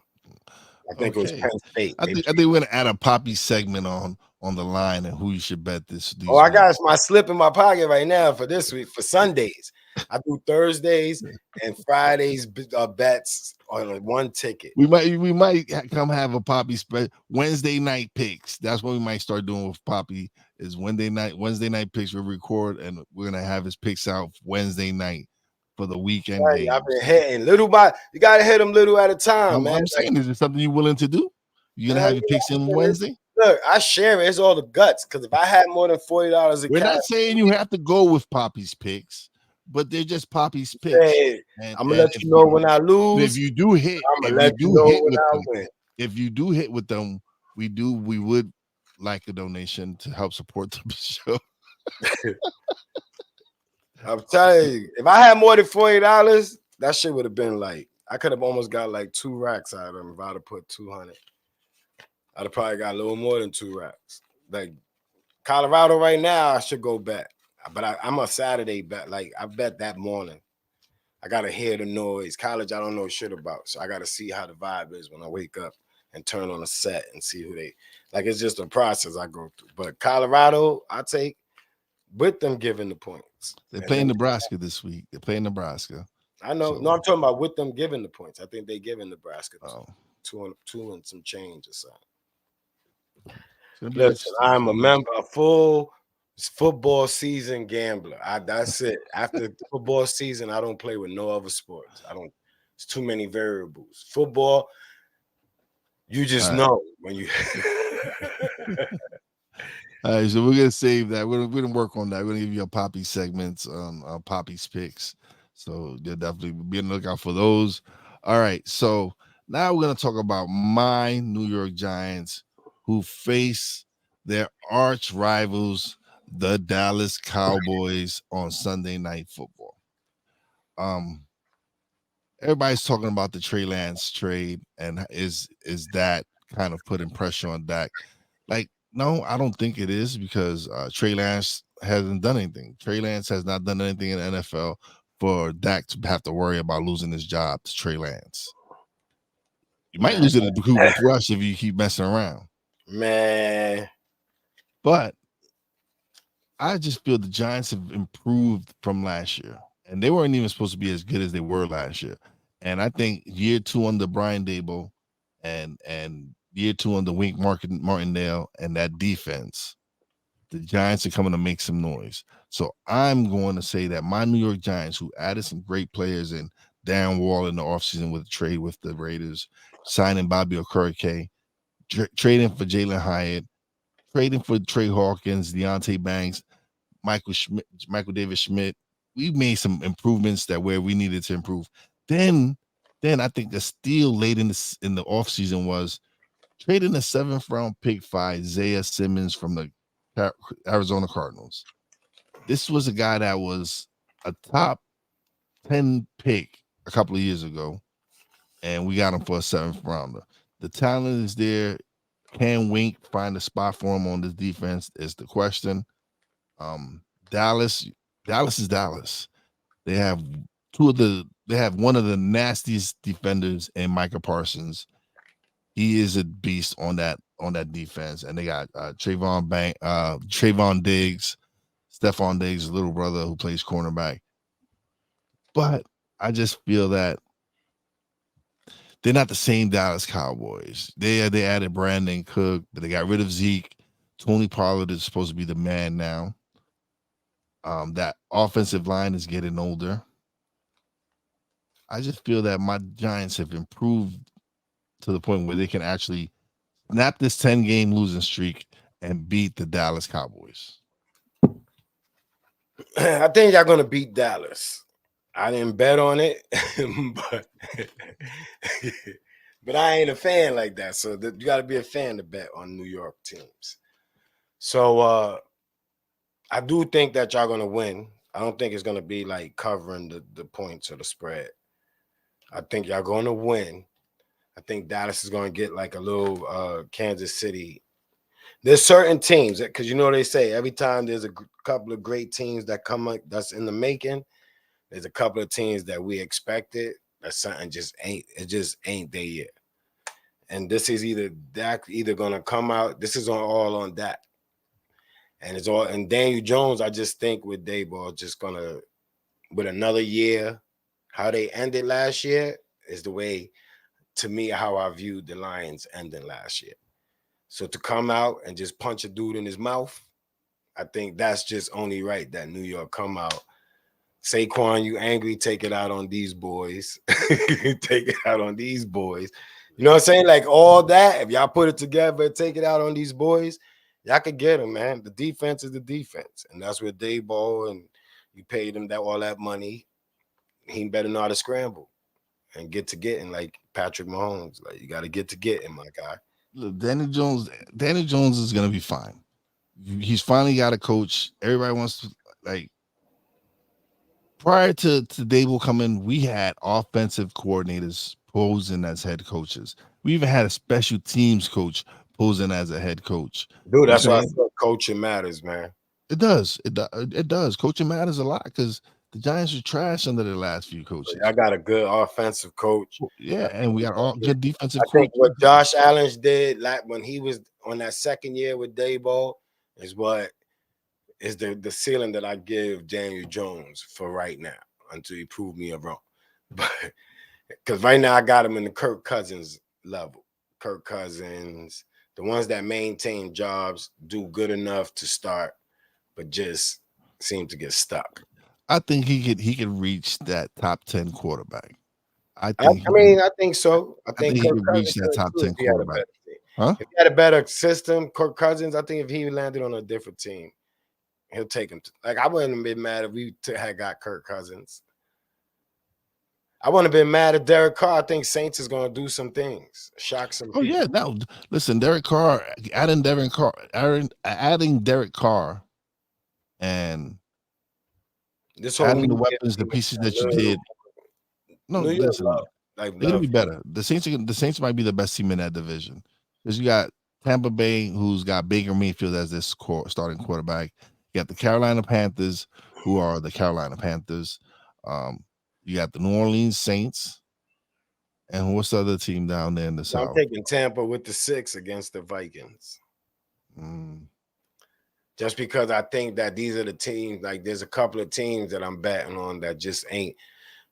I think it was Penn State. I think we're gonna add a Papi segment on the line and who you should bet this. I got my slip in my pocket right now for this week for Sundays. I do Thursdays and Fridays bets on one ticket. We might come have a Papi Wednesday night picks. That's what we might start doing with Papi. Is Wednesday night picks. We'll record and we're gonna have his picks out Wednesday night for the weekend. Right, I've been hitting little by. You gotta hit them little at a time, man. I'm saying, is it something you're willing to do? You gonna have your picks in Wednesday? Look, I share it. It's all the guts. Because if I had more than $40, we're not saying you have to go with Papi's picks, but they're just Papi's picks. Hey, I'm gonna let you know when I lose. If you do hit, if you do hit with them, we would like a donation to help support the show. I'm telling you, if I had more than $40, that shit would have been like, I could have almost got like 2 racks out of them if I'd have put 200. I'd have probably got a little more than 2 racks. Like, Colorado right now, I should go bet. But I'm a Saturday bet. Like, I bet that morning. I got to hear the noise. College, I don't know shit about. So I got to see how the vibe is when I wake up and turn on a set and see who they, like, it's just a process I go through. But Colorado, I take with them giving the points. They're playing Nebraska this week. They're playing Nebraska. I know. So, no, I'm talking about with them giving the points. I think they giving Nebraska two and some change or something. Listen, I'm a full football season gambler. That's it. After the football season, I don't play with no other sports. It's too many variables. Football, you just know when you. All right, so we're gonna save that. We're gonna work on that. We're gonna give you a Papi segments, Papi's picks. So you'll definitely be on the lookout for those. All right, so now we're gonna talk about my New York Giants, who face their arch rivals, the Dallas Cowboys, on Sunday Night Football. Everybody's talking about the Trey Lance trade, and is that kind of putting pressure on Dak? Like, no, I don't think it is, because Trey Lance hasn't done anything. Trey Lance has not done anything in the NFL for Dak to have to worry about losing his job to Trey Lance. You might lose it to Cooper Rush if you keep messing around. Man. But I just feel the Giants have improved from last year, and they weren't even supposed to be as good as they were last year. And I think year 2 under Brian Daboll and year 2 under Wink Martindale and that defense, the Giants are coming to make some noise. So I'm going to say that my New York Giants, who added some great players in Darren Wall in the offseason with a trade with the Raiders, signing Bobby Okereke, trading for Jalen Hyatt, trading for Trey Hawkins, Deontay Banks, Michael David Schmidt. We made some improvements that where we needed to improve. Then I think the steal late in the offseason was trading a 7th round pick for Isaiah Simmons from the Arizona Cardinals. This was a guy that was a top 10 pick a couple of years ago, and we got him for a 7th rounder. The talent is there. Can Wink find a spot for him on this defense is the question. Dallas is Dallas. They have one of the nastiest defenders in Micah Parsons. He is a beast on that defense, and they got Trayvon Diggs, Stephon Diggs' little brother who plays cornerback. But I just feel that they're not the same Dallas Cowboys. They added Brandon Cook, but they got rid of Zeke. Tony Pollard is supposed to be the man now. That offensive line is getting older. I just feel that my Giants have improved to the point where they can actually snap this 10-game losing streak and beat the Dallas Cowboys. I think y'all gonna beat Dallas. I didn't bet on it, but I ain't a fan like that. So you got to be a fan to bet on New York teams. So I do think that y'all gonna win. I don't think it's gonna be like covering the points or the spread. I think y'all gonna win. I think Dallas is gonna get like a little Kansas City. There's certain teams because they say every time there's a couple of great teams that come up that's in the making. There's a couple of teams that we expected that something just ain't there yet. And this is either gonna come out. This is all on that. And it's all and Daniel Jones, I just think with Daboll just gonna with another year, how they ended last year is the way to me how I viewed the Lions ending last year. So to come out and just punch a dude in his mouth, I think that's just only right that New York come out. Saquon, you angry, take it out on these boys. Take it out on these boys. You know what I'm saying? Like all that, if y'all put it together, take it out on these boys, y'all could get them, man. The defense is the defense. And that's where Daboll and you paid him all that money. He better know how to scramble and get to getting like Patrick Mahomes. Like you got to get to getting, my guy. Look, Danny Jones is gonna be fine. He's finally got a coach. Everybody wants to like. Prior to Daboll coming, we had offensive coordinators posing as head coaches. We even had a special teams coach posing as a head coach. Dude, that's why I feel coaching matters, man. It does. It does. Coaching matters a lot because the Giants are trash under their last few coaches. I got a good offensive coach. Yeah, and we got all good defensive coach. I think what Josh Allen did, like when he was on that second year with Daboll, is what is the ceiling that I give Daniel Jones for right now until he proved me wrong. But because right now I got him in the Kirk Cousins level. Kirk Cousins, the ones that maintain jobs, do good enough to start, but just seem to get stuck. I think he could reach that top 10 quarterback. I think so. I think he could reach that top 10 quarterback. If he had a better system, Kirk Cousins, I think if he landed on a different team, he'll take him. Like I wouldn't have been mad if we had got Kirk Cousins. I wouldn't have been mad at Derek Carr. I think Saints is going to do some things, shock some people. Yeah, no. Listen, Derek Carr, adding Derek Carr, and this adding the weapons, the pieces that you did. No, listen, they're gonna be better. The Saints might be the best team in that division because you got Tampa Bay, who's got Baker Mayfield as this starting quarterback. You got the Carolina Panthers, who are the Carolina Panthers. You got the New Orleans Saints, and what's the other team down there in the South? I'm taking Tampa with the 6 against the Vikings. Just because I think that these are the teams, like there's a couple of teams that I'm betting on that just ain't,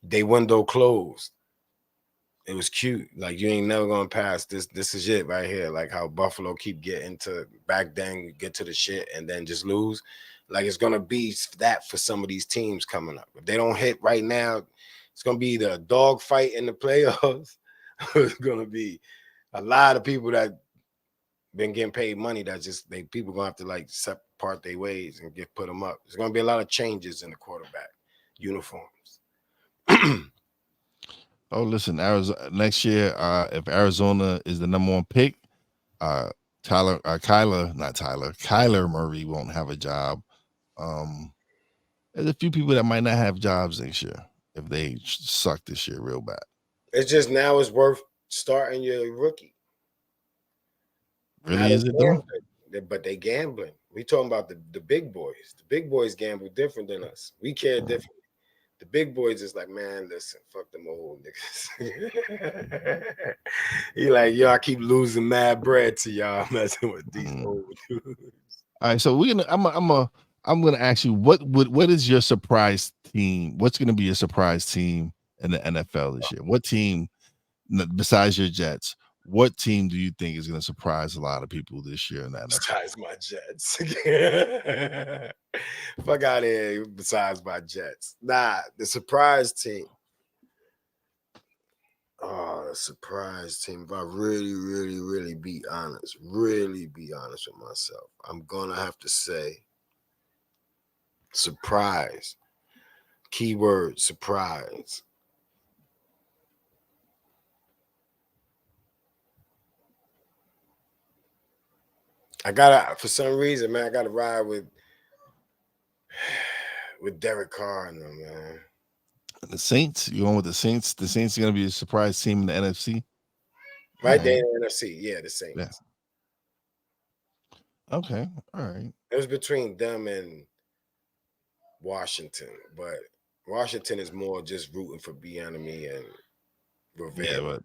they window closed. It was cute. Like you ain't never gonna pass this. This is it right here. Like how Buffalo keep getting to back then, get to the shit and then just lose. Like it's gonna be that for some of these teams coming up. If they don't hit right now, it's gonna be either a dog fight in the playoffs. Or it's gonna be a lot of people that been getting paid money that just people gonna have to like part their ways and put them up. There's gonna be a lot of changes in the quarterback uniforms. Oh, listen, Arizona next year. If Arizona is the number 1 pick, Kyler Murray won't have a job. There's a few people that might not have jobs next year if they suck this year real bad. It's just now it's worth starting your rookie. Really, is it though? But they gambling. We talking about the big boys. The big boys gamble different than us. We care differently. The big boys is like, man, listen, fuck them old niggas. He like, yo, I keep losing mad bread to y'all messing with these old dudes. All right, so I'm gonna ask you what is your surprise team? What's gonna be your surprise team in the NFL this year? What team besides your Jets? What team do you think is going to surprise a lot of people this year in the NFL? Besides my Jets. Fuck out of here, besides my Jets. Nah, the surprise team. Oh, the surprise team. If I really be honest with myself, I'm going to have to say surprise. Keyword surprise. For some reason, man, I gotta ride with Derek Carr and them, man. The Saints? You going with the Saints? The Saints are gonna be a surprise team in the NFC? Right there in the NFC. Yeah, the Saints. Yeah. Okay. All right. It was between them and Washington, but Washington is more just rooting for Bieniemy and Rivera. Yeah, but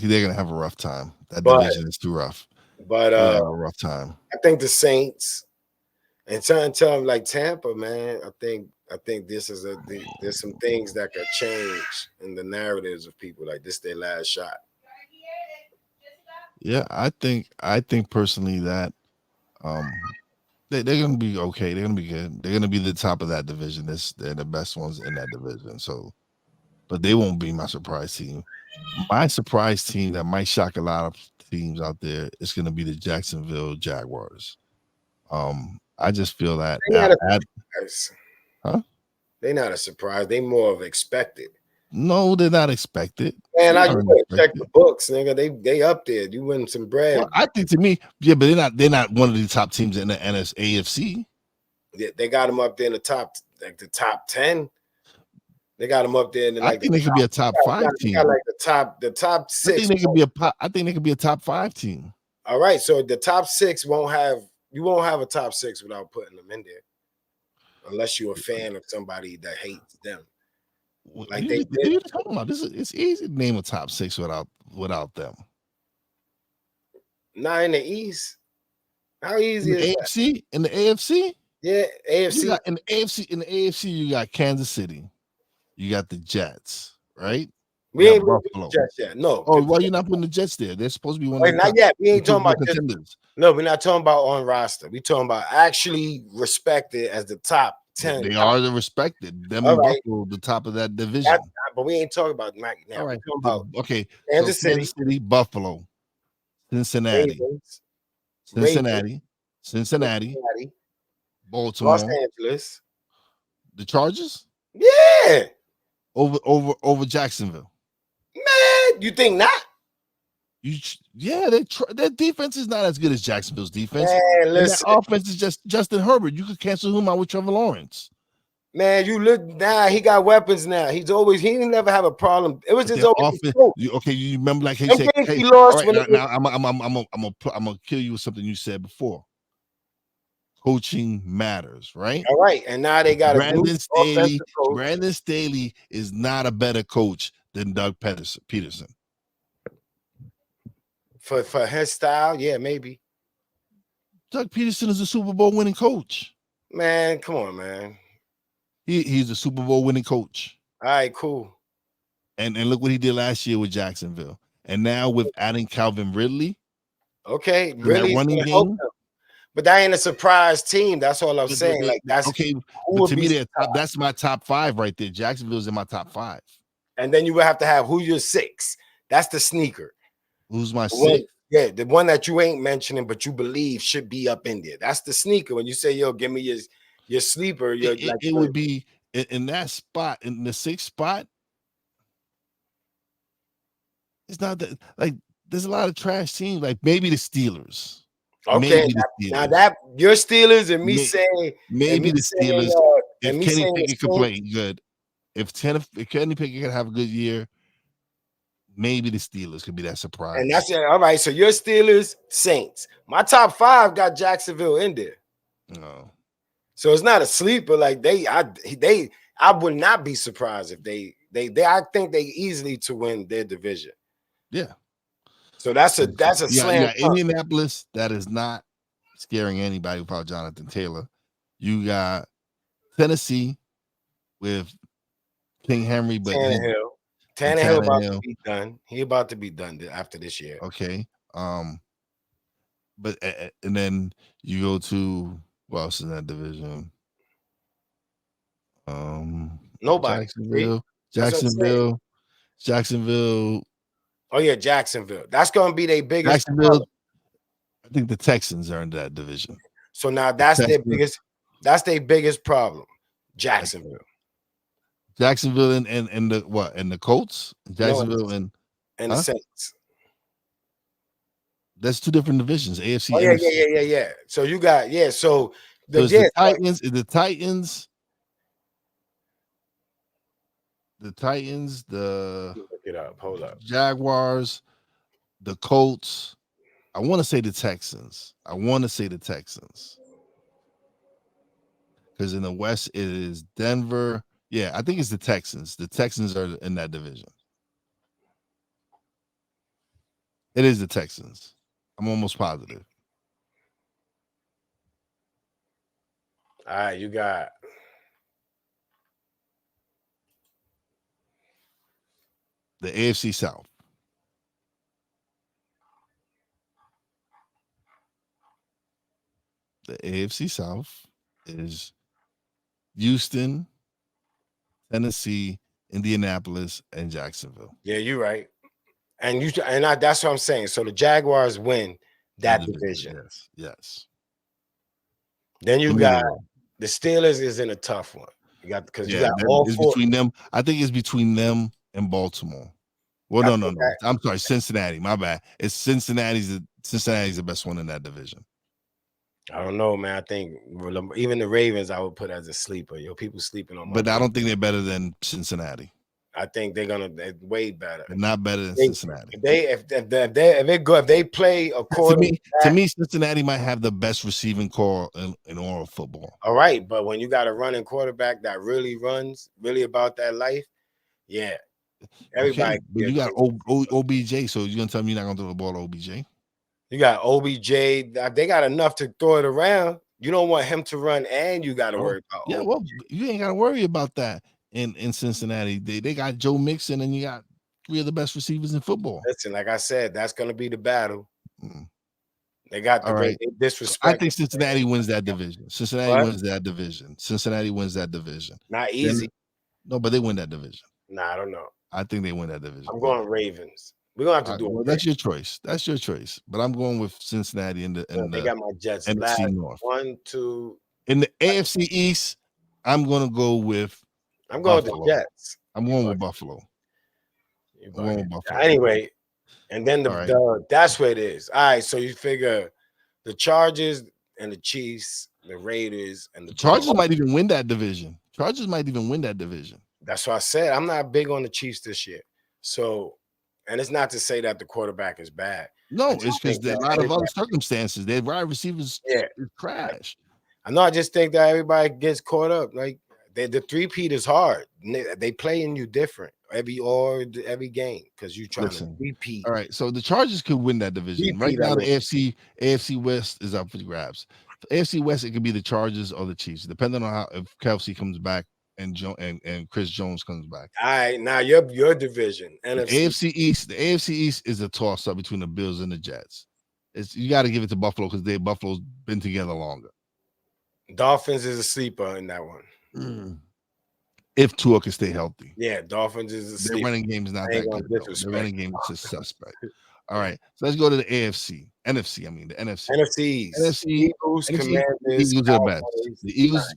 they're gonna have a rough time. That division is too rough. But have a rough time. I think the Saints and trying to tell them like Tampa, man. I think this is there's some things that could change in the narratives of people. Like this, their last shot. Yeah, I think personally that they're gonna be okay. They're gonna be good. They're gonna be the top of that division. They're the best ones in that division. So, but they won't be my surprise team. My surprise team that might shock a lot of teams out there is going to be the Jacksonville Jaguars. I just feel that they're not a surprise. They more of expected. No, they're not expected. Man, I check the books, nigga. They up there. You win some bread. Well, I think to me, yeah, but they're not one of the top teams in the AFC. They got them up there in the top 10. They got them up there in I think they could be a top 5 team. Like the top 6. I think they could be a top 5 team. All right, so the top 6 won't have a top 6 without putting them in there, unless you're a fan of somebody that hates them. Like what are you talking about? It's easy to name a top 6 without them. Not in the East. How easy is that? In the AFC? Yeah, AFC. In the AFC, you got Kansas City. You got the Jets, right? We ain't Buffalo. The Jets yet. No. Oh, why you not putting the Jets there? They're supposed to be one. Wait, not yet. We ain't talking about contenders. No, we're not talking about on roster. We talking about actually respected as the top 10. They are the respected. Them and Buffalo, the top of that division. But we ain't talking about right now. All right. We're talking about Kansas City, Buffalo, Cincinnati, Baltimore, Los Angeles, the Chargers. Yeah. Over Jacksonville. Man, you think not? Their defense is not as good as Jacksonville's defense. Man, listen. That offense is just Justin Herbert. You could cancel him out with Trevor Lawrence. Man, you look now. He got weapons now. He didn't never have a problem. It was just always you remember like he said. He lost. Right, now I'm gonna kill you with something you said before. Coaching matters, right? All right, and now they got Brandon Staley is not a better coach than Doug Peterson. For his style, yeah, maybe. Doug Peterson is a Super Bowl winning coach. Man, come on, man. He's a Super Bowl winning coach. All right, cool. And look what he did last year with Jacksonville, and now with adding Calvin Ridley. Okay, really running game. But that ain't a surprise team. That's all I'm saying. Like that's okay. But to me, that's my top 5 right there. Jacksonville's in my top 5. And then you would have to have who's your 6. That's the sneaker. Who's my 6? Yeah, the one that you ain't mentioning, but you believe should be up in there. That's the sneaker. When you say, "Yo, give me your sleeper," it would be in that spot, in the 6th spot. It's not that like there's a lot of trash teams. Like maybe the Steelers. Okay, now that your Steelers and me saying maybe the Steelers if me Kenny saying Pickett the could play Saints- good, if Kenny Pickett could have a good year, maybe the Steelers could be that surprise. And that's it. All right. So your Steelers, Saints. My top 5 got Jacksonville in there. No. So it's not a sleeper. Like I would not be surprised if they I think they easily to win their division. Yeah. So that's a You slam got dunk. Indianapolis that is not scaring anybody without Jonathan Taylor. You got Tennessee with King Henry, but Tannehill about to be done. He about to be done after this year. Okay. But and then you go to what else in that division? Nobody. Jacksonville. Oh yeah, Jacksonville. That's gonna be their biggest. Jacksonville. I think the Texans are in that division. So now that's their biggest. That's their biggest problem. Jacksonville. Jacksonville and the what? And the Colts. Jacksonville and the Saints. That's 2 different divisions. AFC. Oh yeah. So you got So the Titans. The Titans. Look it up. Hold up. Jaguars, the Colts. I want to say the Texans. Because in the West it is Denver. Yeah, I think it's the Texans. The Texans are in that division. It is the Texans. I'm almost positive. All right, you got the AFC South. The AFC South is Houston, Tennessee, Indianapolis, and Jacksonville. Yeah, you're right. And that's what I'm saying. So the Jaguars win that division. Yes. Then you got the Steelers is in a tough one. You got all 4 between them. I think it's between them and Baltimore. Well, no. I'm sorry, Cincinnati. My bad. It's Cincinnati's the best one in that division. I don't know, man. I think even the Ravens I would put as a sleeper. People sleeping on. But I don't think they're better than Cincinnati. I think they're way better. They're not better than Cincinnati. If they play according to me, Cincinnati might have the best receiving core in all of football. All right, but when you got a running quarterback that really runs, really about that life, yeah. Everybody. Okay, but you got OBJ, so you're gonna tell me you're not gonna throw the ball to OBJ? You got OBJ. They got enough to throw it around. You don't want him to run, and you got to worry about. Yeah, well, you ain't got to worry about that in Cincinnati. They got Joe Mixon, and you got 3 of the best receivers in football. Listen, like I said, that's going to be the battle. They got the right. disrespect. I think Cincinnati wins that division. Cincinnati wins that division. Not easy. No, but they win that division. Nah, I don't know. I think they win that division. I'm going Ravens. We're gonna have to do it. Well, that's your choice. But I'm going with Cincinnati they got my Jets. NFC North. 1, 2. In the AFC East, I'm gonna go with. I'm going with the Jets. I'm going with Buffalo. Anyway, and then that's where it is. All right, so you figure the Chargers and the Chiefs, the Raiders, and the Chargers might even win that division. That's what I said. I'm not big on the Chiefs this year. So. And it's not to say that the quarterback is bad. No, it's because there are a lot of other circumstances. Their wide receivers is trash. I just think that everybody gets caught up. Like the 3-peat is hard. They playing you different every game because you trying to 3-peat. All right, so the Chargers could win that division. Right now, the AFC West is up for the grabs. The AFC West, it could be the Chargers or the Chiefs, depending on if Kelsey comes back. And Chris Jones comes back. All right, now your division, NFC. The AFC East is a toss-up between the Bills and the Jets. You got to give it to Buffalo because Buffalo's been together longer. Dolphins is a sleeper in that one. If Tua can stay healthy. Yeah, Dolphins is a sleeper. Their running game is not that good. Their running game is just suspect. All right, so let's go to the NFC. NFC, I mean the NFC. NFC. Eagles, Commanders, Eagles are the best. The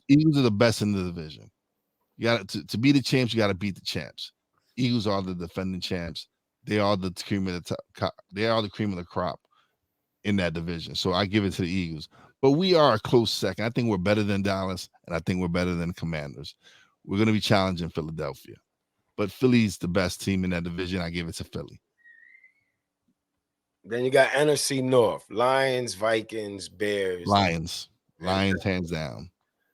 Eagles are the best in the division. You got to be the champs. You got to beat the champs. Eagles are the defending champs. They are the cream of the top. They are the cream of the crop in that division. So I give it to the Eagles. But we are a close second. I think we're better than Dallas, and I think we're better than Commanders. We're going to be challenging Philadelphia. But Philly's the best team in that division. I give it to Philly. Then you got NFC North: Lions, Vikings, Bears. Lions hands down.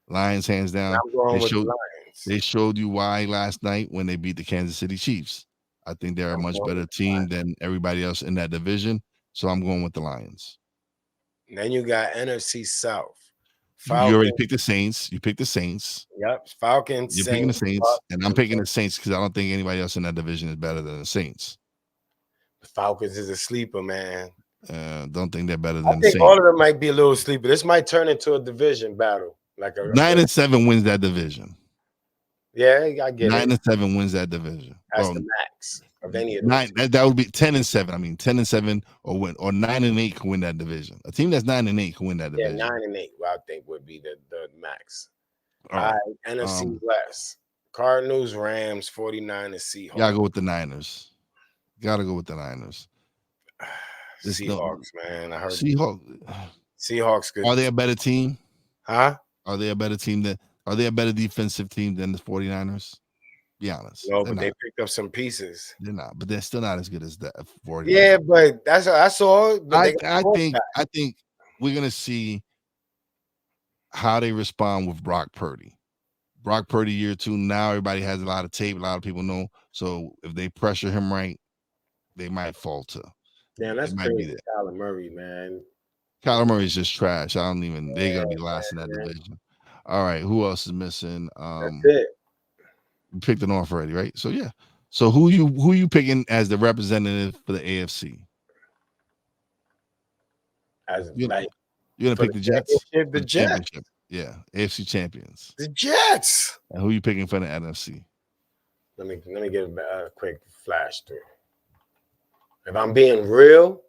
Lions hands down. I'm going with the Lions. They showed you why last night when they beat the Kansas City Chiefs. I think they're a much better team than everybody else in that division. So I'm going with the Lions. And then you got NFC South. Falcons. You already picked the Saints. You picked the Saints. Yep. Falcons. You're picking the Saints. And I'm picking the Saints because I don't think anybody else in that division is better than the Saints. The Falcons is a sleeper, man. Don't think they're better than I think all of them might be a little sleeper. This might turn into a division battle. Like 9-7 wins that division. Yeah, I get 9-7 wins that division. That's the max of any of them. That would be 10-7. I mean, 10-7 or 9-8 can win that division. A team that's 9-8 can win that division. Yeah, 9-8. Well, I think would be the max. All right, NFC West: Cardinals, Rams, 49ers, Seahawks. Gotta go with the Niners. Gotta go with the Niners. Seahawks, man. I heard Seahawks good. Are they a better team? Huh? Are they a better team are they a better defensive team than the 49ers? Be honest. No, but they picked up some pieces. They're not, but they're still not as good as the 49ers. Yeah, but that's all. I think we're gonna see how they respond with Brock Purdy. Brock Purdy year 2. Now everybody has a lot of tape. A lot of people know. So if they pressure him right, they might falter. Damn, that's crazy. Kyler Murray, man. Kyler Murray's just trash. They're gonna be last in that division. All right, who else is missing? That's it. You picked it off already, right? So yeah. So who you picking as the representative for the AFC? You're gonna pick the Jets? The Jets. Yeah, AFC champions. The Jets. And who you picking for the NFC? Let me get a quick flash through. If I'm being real.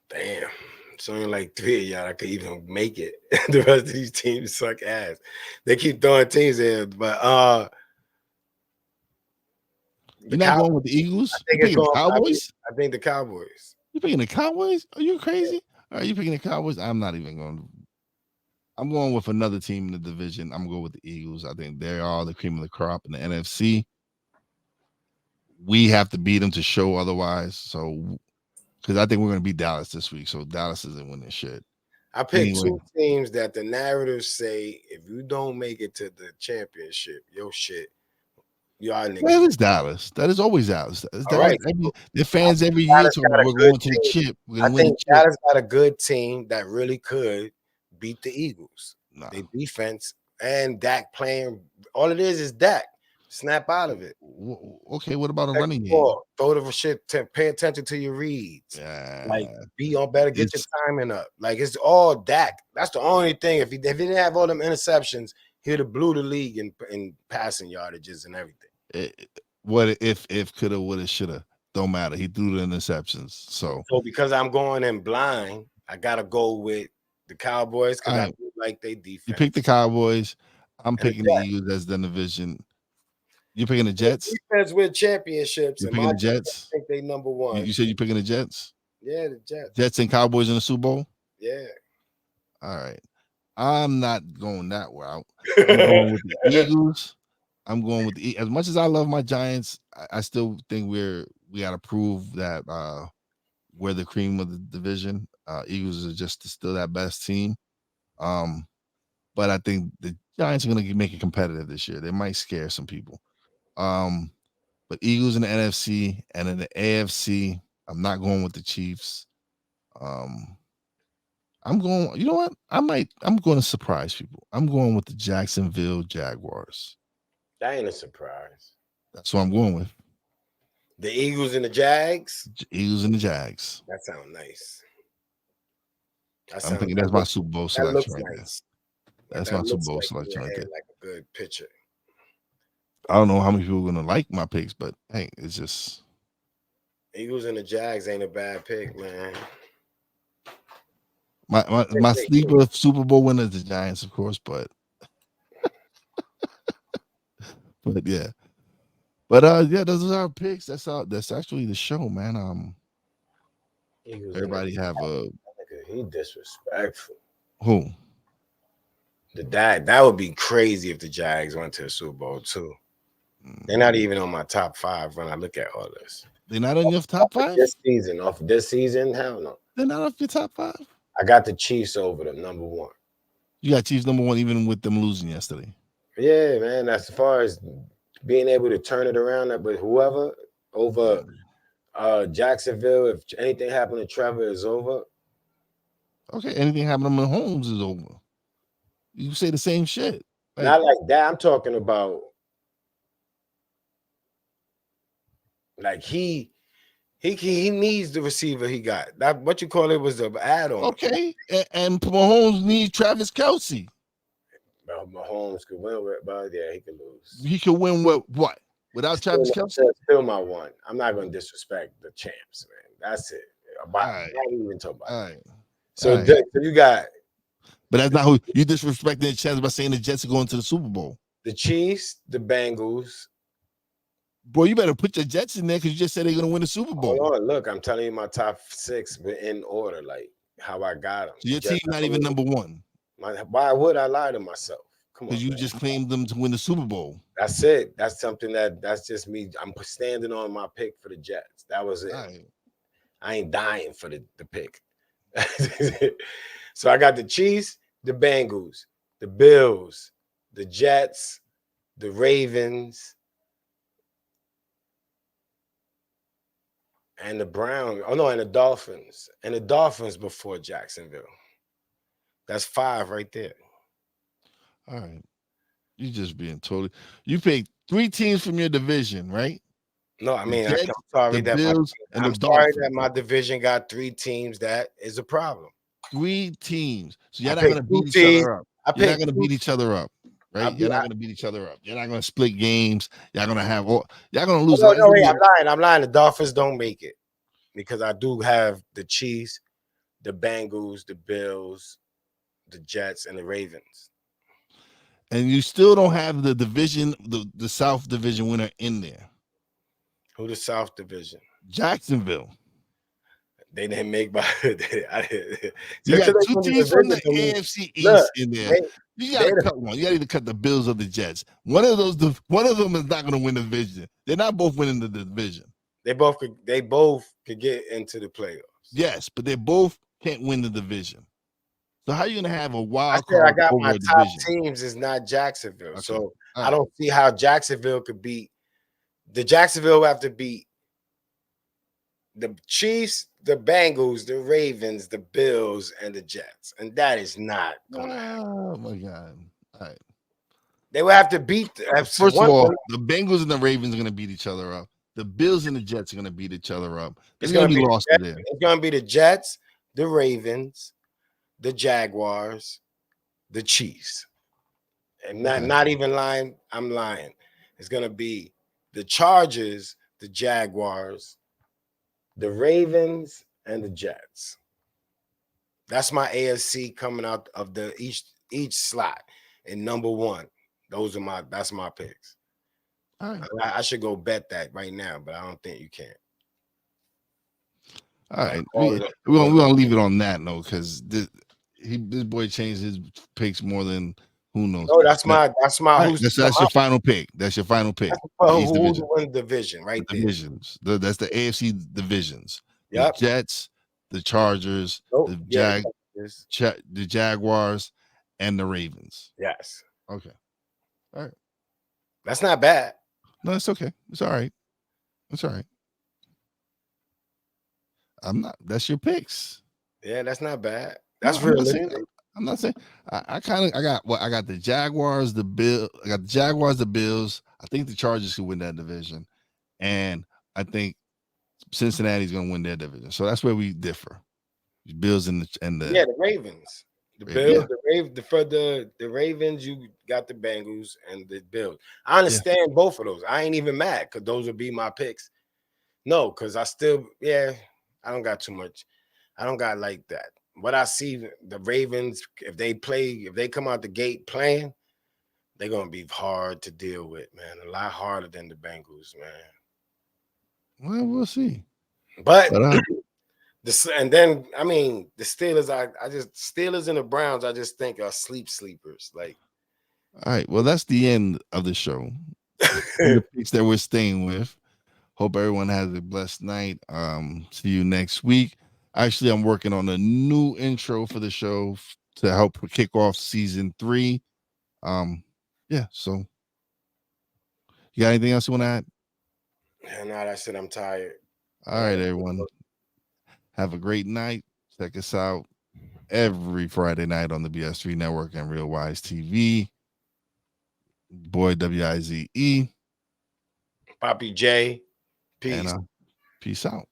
Damn. It's only like 3 of y'all that could even make it. The rest of these teams suck ass. They keep throwing teams in, but you're not going with the Eagles? You picking the Cowboys? I think the Cowboys. You picking the Cowboys? Are you crazy? Are you picking the Cowboys? I'm not even going to. I'm going with another team in the division. I'm going to go with the Eagles. I think they are the cream of the crop in the NFC. We have to beat them to show otherwise. So, because I think we're going to beat Dallas this week. So Dallas isn't winning shit. I picked 2 teams that the narratives say if you don't make it to the championship, your shit. Y'all niggas. That is Dallas. That is always Dallas. Right. Their fans every year talking about we're going to the chip. I think Dallas got a good team that really could beat the Eagles. Their defense and Dak playing. All it is Dak. Snap out of it. Okay, what about a running game? Throw the shit. Pay attention to your reads. Yeah. Like be on better. Get your timing up. Like it's all Dak. That's the only thing. If he didn't have all them interceptions, he'd have blew the league in passing yardages and everything. What if coulda, woulda, shoulda? Don't matter. He threw the interceptions. So because I'm going in blind, I gotta go with the Cowboys because I do like their defense. You pick the Cowboys. I'm picking the Eagles as the division. You picking the Jets? Defense with championships. You picking the Jets? I think they number 1. You said you picking the Jets? Yeah, the Jets. Jets and Cowboys in the Super Bowl? Yeah. All right. I'm not going that route. I'm going with the Eagles. I'm going with the as much as I love my Giants, I still think we got to prove that we're the cream of the division. Eagles are just still that best team. But I think the Giants are going to make it competitive this year. They might scare some people. But Eagles in the NFC and in the AFC, I'm not going with the Chiefs. I'm going, you know what? I'm going to surprise people. I'm going with the Jacksonville Jaguars. That ain't a surprise. That's what I'm going with. The Eagles and the Jags? Eagles and the Jags. That sounds nice. I'm thinking that's my Super Bowl selection right there. That's my Super Bowl selection right there. Like a good pitcher. I don't know how many people are going to like my picks, but hey, it's just. Eagles and the Jags ain't a bad pick, man. My sleeper Super Bowl winner is the Giants, of course, but But yeah. But yeah, those are our picks. That's actually the show, man. Everybody have a He disrespectful. who? That would be crazy if the Jags went to the Super Bowl too. They're not even on my top 5 when I look at all this. They're not on your top 5? Off this season, hell no. They're not off your top 5? I got the Chiefs over them, number 1. You got Chiefs number 1, even with them losing yesterday. Yeah, man. As far as being able to turn it around with whoever over Jacksonville, if anything happened to Trevor, is over. Okay, anything happening to Mahomes is over. You say the same shit. Not like that. I'm talking about like he needs the receiver he got. That what you call it was the add-on. Okay, and Mahomes needs Travis Kelce. Mahomes could win with, but yeah, he could lose. He could win with what? Without Travis Kelce? Still my one. I'm not going to disrespect the champs, man. That's it. Not even talk about all right. So you got. But that's not who you disrespecting the Jets by saying the Jets are going to the Super Bowl. The Chiefs, the Bengals. Boy, you better put your Jets in there because you just said they're going to win the Super Bowl. Hold on, look, I'm telling you my top 6, but in order, like how I got them. So your team's not even number 1. Why would I lie to myself? Come on, because you just claimed them to win the Super Bowl. That's it. That's something that's just me. I'm standing on my pick for the Jets. That was it. Right. I ain't dying for the pick. So I got the Chiefs, the Bengals, the Bills, the Jets, the Ravens, and the Browns. Oh no, and the Dolphins. And the Dolphins before Jacksonville. That's 5 right there. All right. You just being totally. You picked 3 teams from your division, right? No, I mean, Jets, I'm sorry that Bills, I'm sorry that my division got 3 teams. That is a problem. 3 teams. So you're not going to beat each other up. You're not going to beat each other up, right? You're not going to beat each other up. You're not going to split games. You're going to have all. You're going to lose. No, wait, I'm lying. The Dolphins don't make it because I do have the Chiefs, the Bengals, the Bills, the Jets, and the Ravens. And you still don't have the division, the South Division winner in there. Who the South Division? Jacksonville. They didn't make my. You got 2 teams from the AFC East in there. You got to cut one. You got to either cut the Bills or the Jets. One of them is not going to win the division. They're not both winning the division. They both could get into the playoffs. Yes, but they both can't win the division. So how are you going to have a wild card? I got over my a top division? teams is not Jacksonville. Okay. So I don't see how Jacksonville could beat. The Jacksonville have to beat the Chiefs, the Bengals, the Ravens, the Bills, and the Jets. And that is not going to happen. Oh, my God. All right. They will have to beat. First of all, the Bengals and the Ravens are going to beat each other up. The Bills and the Jets are going to beat each other up. It's going to be lost there. It's going to be the Jets, the Ravens, the Jaguars, the Chiefs. And not even lying. I'm lying. It's going to be the Chargers, the Jaguars, the Ravens, and the Jets. That's my AFC coming out of the each slot in number 1. That's my picks. All right. I should go bet that right now, but I don't think you can. All right. We're gonna leave it on that note because this boy changed his picks more than who knows. No, that's my that's your final pick. That's your final pick. Who won the division right there? Divisions. That's the AFC divisions. Yep. The Jets, the Chargers, the Jaguars, and the Ravens. Yes. Okay. All right. That's not bad. No, it's okay. It's all right. It's all right. That's your picks. Yeah, that's not bad. That's realistic. I'm not saying I got the Jaguars, the Bills. I got the Jaguars, the Bills. I think the Chargers could win that division, and I think Cincinnati's going to win their division. So that's where we differ. The Bills and the Ravens. The Bills, the Ravens. You got the Bengals and the Bills. I understand both of those. I ain't even mad because those would be my picks. No, because I I don't got too much. I don't got like that. What I see, the Ravens, if they come out the gate playing, they're gonna be hard to deal with, man. A lot harder than the Bengals, man. Well, we'll see. But But, and then I mean the Steelers, I just Steelers and the Browns, I just think are sleepers. Like, all right. Well, that's the end of the show. The picks that we're staying with. Hope everyone has a blessed night. See you next week. Actually, I'm working on a new intro for the show to help kick off season 3. Yeah. So, you got anything else you want to add? and now that shit, I'm tired. All right, everyone. Have a great night. Check us out every Friday night on the BS3 Network and Real Wize TV. Boy, Wize. Papi J. Peace. And peace out.